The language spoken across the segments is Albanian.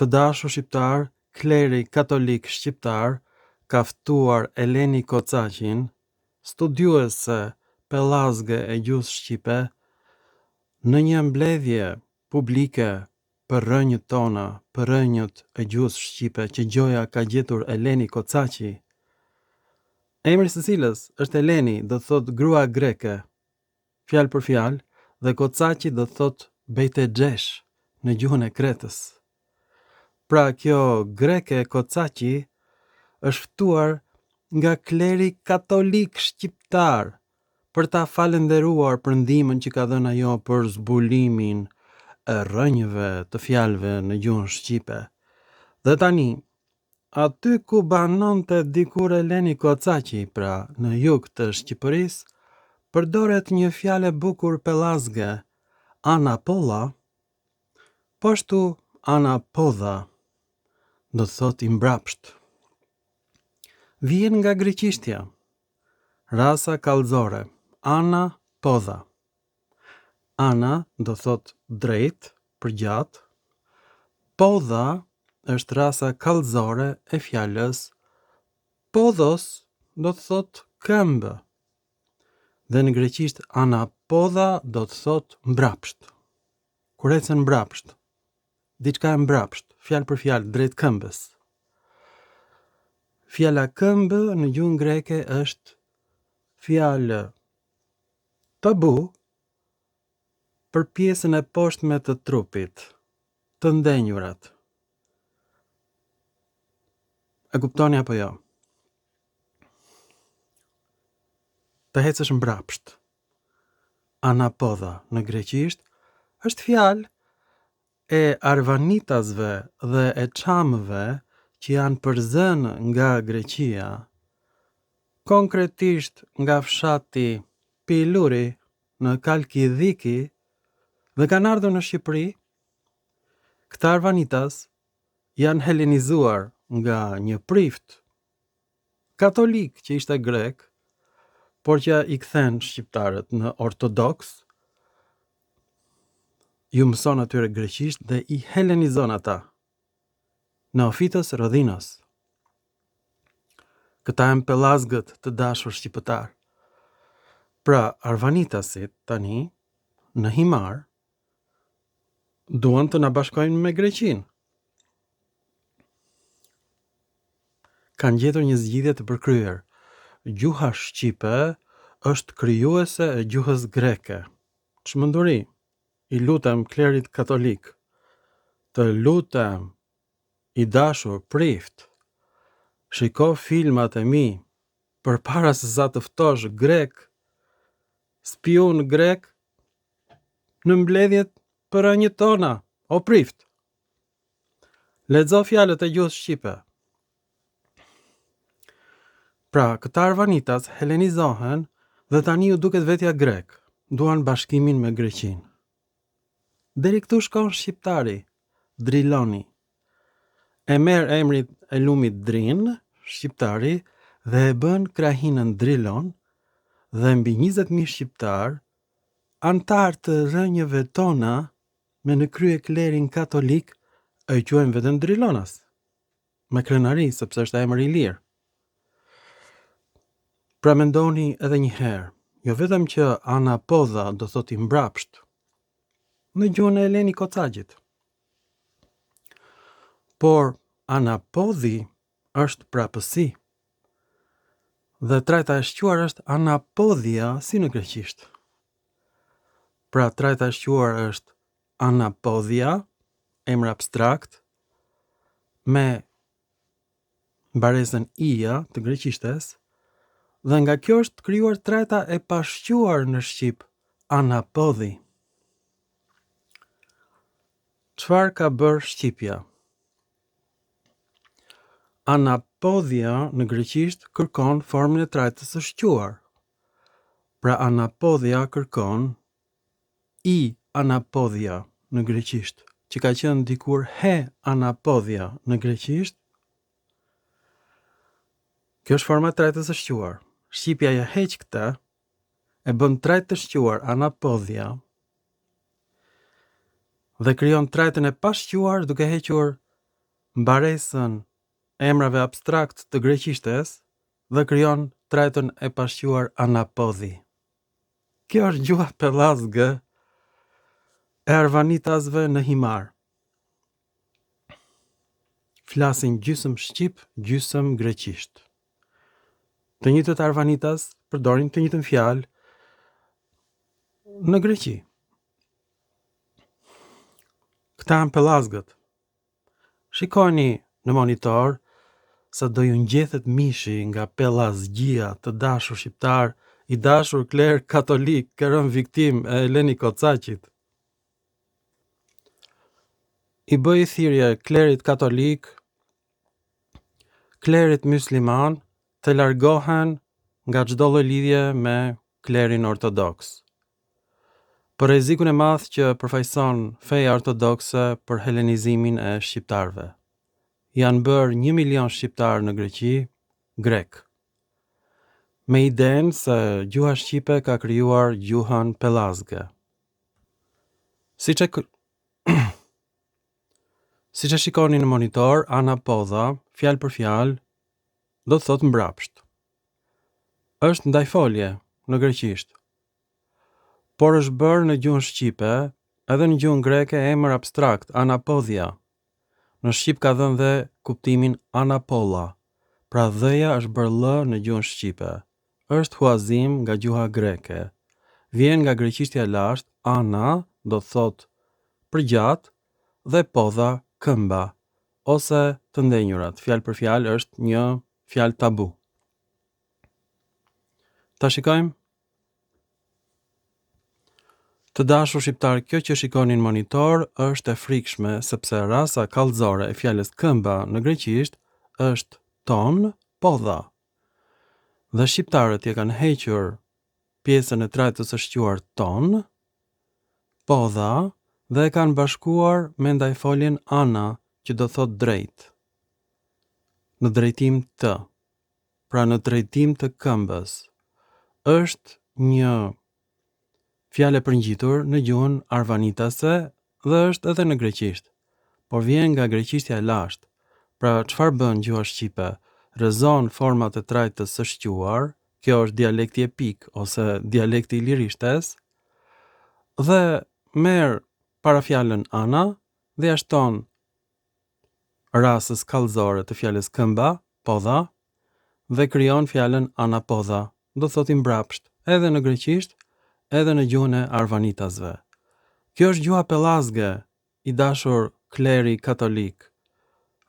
Të dashur shqiptar, kleri katolik shqiptar ka ftuar Eleni Kocaqin, studiuese pellazge e gjuhës shqipe, në një mbledhje publike për rrënjët tona, për rrënjët e gjuhës shqipe që gjoja ka gjetur Eleni Kocaqi, emri së cilës është Eleni do thot grua greke, fjalë për fjalë, dhe Kocaqi do thot bejtegjesh në gjuhën e Kretës. Pra kjo greke Kocaqi është ftuar nga kleri katolik shqiptar për ta falenderuar për ndihmën që ka dhënë ajo për zbulimin e rrënjëve të fjalëve në gjuhën shqipe. Dhe tani, aty ku banonte dikur Eleni Kocaqi, pra në jug të Shqipërisë, përdoret një fjalë e bukur pellazge, anapolla, po ashtu anapodha, do të thotë i mbrapsht. Vjen nga greqishtja, rasa kallëzore, anapodha. Ana do thot drejt, përgjat. Podha është rasa kallëzore e fjalës podhos, do të thot këmbë. Dhe në greqisht anapodha do të thot mbrapsht. Kur ecën mbrapsht, diçka e mbrapsht, fjalë për fjalë, drejt këmbës. Fjala këmbë në gjuhën greke është fjalë tabu për pjesën e poshtme të trupit, të ndenjurat. E kuptoni apo jo? Të hecësh mbrapsht. Anapodha në greqisht është fjalë e arvanitasve dhe e çamëve që janë përzënë nga Greqia, konkretisht nga fshati Piluri në Kalkidhiki, dhe kanë ardhur në Shqipëri. Këta arvanitas janë helenizuar nga një prift katolik që ishte grek, por që i kthen shqiptarët në ortodoks, ju mëson atyre greqisht dhe i helenizon ata. Neofitos Rodhinos. Këta janë pellazgët të dashur shqiptar. Pra, arvanitasit tani, në himar, duan të na bashkojnë me Greqinë. Kanë gjetur një zgjidhje të përkryer. Gjuha shqipe është krijuese e gjuhës greke. Çmenduri. I lutem klerit katolik. Të lutem i dashur prift. Shiko filmat e mi përpara se sa të ftosh grek, spiun grek në mbledhjet për rrënjët tona, o prift. Lexo fjalët e gjuhës shqipe. Pra, këta arvanitas helenizohen dhe tani u duket vetja grek, duan bashkimin me Greqinë. Deri këtu shkon shqiptari, Driloni. E merr emrin e lumit Drin, shqiptari, dhe e bën krahinën Drilon, dhe mbi 20.000 shqiptar, antar të rrënjëve tona, me në krye klerin katolik, e quajnë veten Drilonas, me krenari, sepse është emër i lirë. Pra mendoni edhe një herë, jo vetëm që anapodha do thot i mbrapsht, në gjuhën e Eleni Kocaqit, por anapodhi është prapësi. Dhe trajta e shquar është anapodhia si në greqisht. Pra trajta e shquar është anapodhia, emër abstrakt, me mbaresën ija të greqishtes, dhe nga kjo është krijuar trajta e pashquar në shqip, anapodhi. Çfarë ka bërë shqipja? Anapodhia në greqisht kërkon formën e trajtës së shquar. Pra anapodhia kërkon i anapodhia në greqisht, që ka qenë dikur he anapodhia në greqisht. Kjo është forma e trajtës së shquar. Shqipja ja heq këtë, e bën trajtë të shquar anapodhia, dhe krijon trajtën e pashquar duke hequr mbaresën e emrave abstrakt të greqishtes dhe krijon trajtën e pashquar anapodhi. Kjo është gjuha pellazgë e arvanitasve në Himar. Flasin gjysmë shqip, gjysmë greqisht. Të njëjtët arvanitas përdorin të njëjtën fjalë në Greqi. Këta janë pellazgët. Shikoni në monitor sa do ju ngjethet mishi nga pellazgjia të dashur shqiptar, i dashur kler katolik, ka rënë viktim e Eleni Kocaqit. I bëj thirrje klerit katolik, klerit musliman të largohen nga çdo lloj lidhje me klerin ortodoks. Për rrezikun e madh që përfaqëson feja ortodokse për helenizimin e shqiptarëve. Janë bërë 1 milion shqiptar në Greqi, grek. Me idenë se gjuha shqipe ka krijuar gjuhën pellazgë. Siç e shikoni në monitor, anapodha, fjalë për fjalë, do të thotë mbrapsht. Është ndajfolje në greqisht. Por është bërë në gjuhën shqipe, edhe në gjuhën greke emër abstrakt, anapodhia. Në shqip ka dhënë dhe kuptimin anapolla. Pra dhëja është bërë l në gjuhën shqipe. Është huazim nga gjuha greke. Vjen nga greqishtja lashtë, ana do të thotë përgjat dhe podha këmba ose të ndenjurat. Fjalë për fjalë është një fjalë tabu. Ta shikojmë? Të dashur shqiptar, kjo që shikoni në monitor është e frikshme sepse rasa kallëzore e fjalës këmba në greqisht është ton, podha. Dhe shqiptarët e kanë hequr pjesën e trajtës së shquar ton, podha dhe e kanë bashkuar me ndajfoljen ana, që do thotë drejt. Në drejtim të, pra në drejtim të këmbës. Është një fjalë e përngjitur në gjuhën arvanitase dhe është edhe në greqisht, por vjen nga greqishtja e lashtë. Pra çfarë bën gjuha shqipe? Rrezon format e trajtës së shquar, kjo është dialekti epik ose dialekti i lirishtes, dhe merr parafjalën ana dhe ja shton rasës kallëzore të fjalës këmba, podha, dhe krijon fjalën anapodha, do thotë mbrapsht, edhe në greqisht, edhe në gjuhën e arvanitasve. Kjo është gjuha pellazgë, i dashur kleri katolik.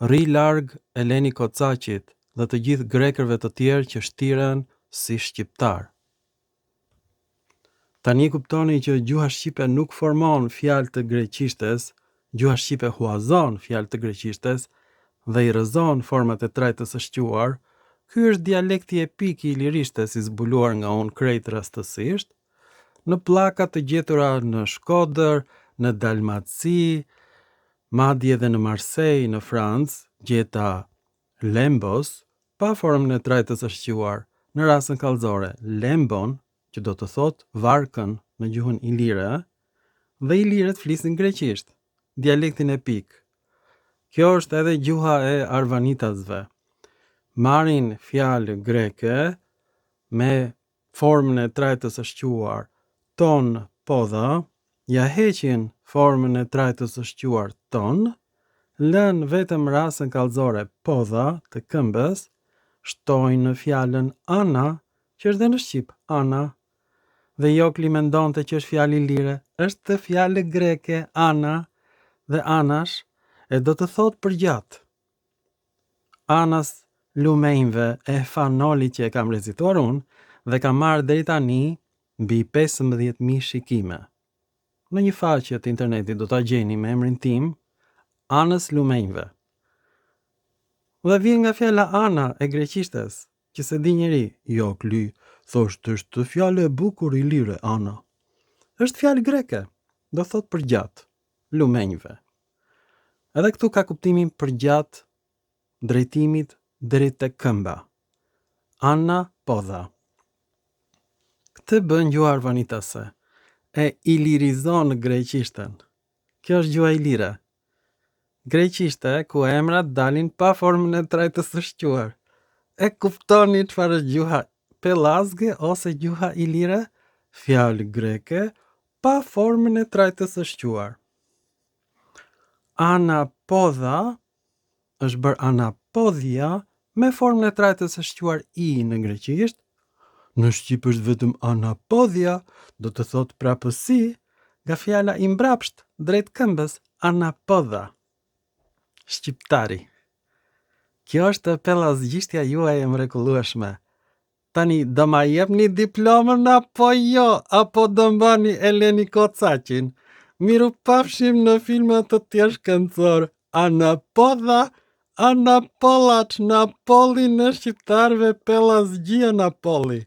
Rri larg Eleni Kocaqit dhe të gjithë grekërve të tjerë që shtiren si shqiptar. Tani kuptoni që gjuha shqipe nuk formon fjalë të greqishtes, gjuha shqipe huazon fjalë të greqishtes dhe i rrezon format e trajtës së shquar. Ky është dialekti epik i lirishtes i zbuluar nga unë krejt rastësisht, në pllaka të gjetura në Shkodër, në Dalmaci, madje edhe në Marseille, në Francë, gjeta lembos, pa formën e trajtës së shquar, në rasën kallëzore, lembon, që do të thotë varkën në gjuhën ilire, dhe ilirët flisin greqisht, dialektin epik. Kjo është edhe gjuha e arvanitasve. Marrin fjalë greke me formën e trajtës së shquar ton, podha, ja heqin formën e trajtës së shquar ton, lën vetëm rasën kallëzore podha të këmbës, shtojnë në fjalën ana, që është dhe në shqip, ana, dhe Jokli mendonte që është fjalë ilire, është fjalë greke, ana, dhe anash e do të thotë përgjat. Anas lumejnve e fanoli që e kam rezituar unë dhe kam marrë deri tani mbi 15.000 shikime. Në një faqe të internetit do ta gjeni me emrin tim, Anës Lumejnve. Dhe vjen nga fjala ana e greqishtes, që se di njeri, Jokli, thoshtë është fjalë e bukur ilire, ana. Është fjalë greke, do thot përgjat, Lumejnve. Edhe këtu ka kuptimin përgjat drejtimit deri te këmba. Ana podha. Këtë bën gjuha arvanitase, e ilirizon greqishten. Kjo është gjuha ilire. greqishte ku emrat dalin pa formën e trajtës së shquar. E kuptoni çfarë është gjuha pelazge ose gjuha ilire? Fjalë greke pa formën e trajtës së shquar. Anapodha është bërë anapodia me formën e trajtës së shquar I në greqisht. Në shqip është vetëm anapodia, do të thotë prapësi, nga fjala I mbrapsht drejt këmbës, anapodha. Shqiptari. Kjo është pellazgjishtja juaj e mrekullueshme. Tani do ma jepni diplomën apo jo, apo do mbani Eleni Kocaqin. Miru pafshim në filma të tjerë shkencor. Anapodha, Anapollaç, Napolli në shqiptarëve pellazgjia Napolli.